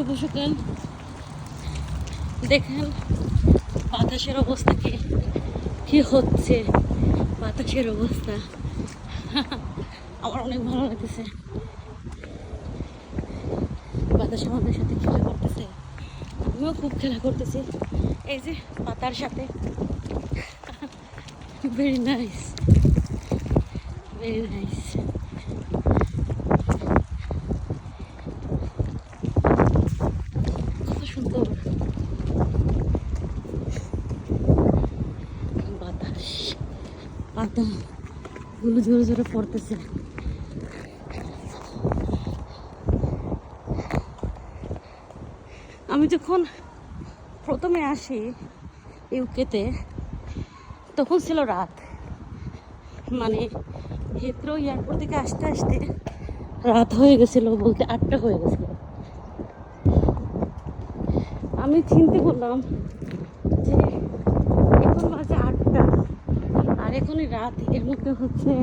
শুভ সকাল। দেখেন বাতাসের অবস্থা কি হচ্ছে, বাতাসের অবস্থা আমার অনেক ভালো লাগতেছে। বাতাস আমাদের সাথে খেলা করতেছে, আমিও খুব খেলা করতেছি এই যে পাতার সাথে। Very nice, very nice. কত সুন্দর বাতাস, পাতাগুলো জোরে জোরে পড়তেছে। আমি যখন প্রথমে আসি ইউকেতে তখন ছিল রাত, মানে হিথ্রো এয়ারপোর্ট থেকে আসতে আসতে রাত হয়ে গেছিল, বলতে 8টা হয়ে গেছিল। আমি চিন্তা করলাম যে এখন বাজে 8টা আর এখনই রাত, এর মধ্যে হচ্ছে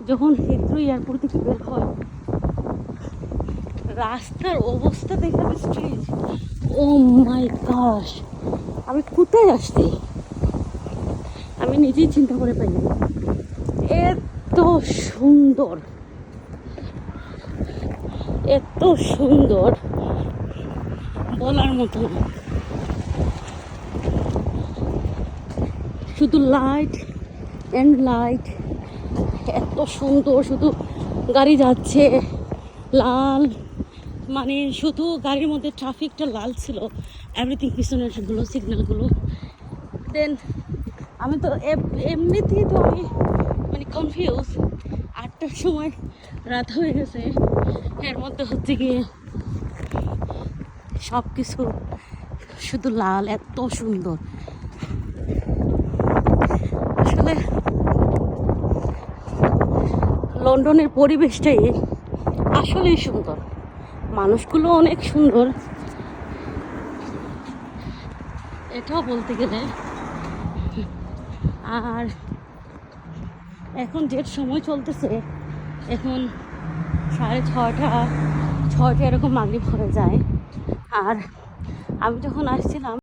যখন হিথ্রো এয়ারপোর্ট থেকে বের হয় রাস্তার অবস্থা দেখে আমি স্ট্রেঞ্জ। ও মাই গশ, আমি কোথায় আসছি আমি নিজেই চিন্তা করে পাই। এত সুন্দর, এত সুন্দর বলার মতো না। শুধু লাইট অ্যান্ড লাইট, এত সুন্দর। শুধু গাড়ি যাচ্ছে লাল, মানে শুধু গাড়ির মধ্যে ট্রাফিকটা লাল ছিল, এভরিথিং পিছনের সেগুলো সিগন্যালগুলো। দেন আমি তো এমনিতেই তো আমি মানে কনফিউজ, 8টার সময় রাত হয়ে গেছে, এর মধ্যে হচ্ছে গিয়ে সব কিছু শুধু লাল, এত সুন্দর। আসলে লন্ডনের পরিবেশটাই আসলেই সুন্দর, মানুষগুলো অনেক সুন্দর, এটাও বলতে গেলে। আর এখন যে সময় চলতেছে, এখন 6:30 6টা এরকম মাগরিব হয়ে যায়। আর আমি যখন আসছিলাম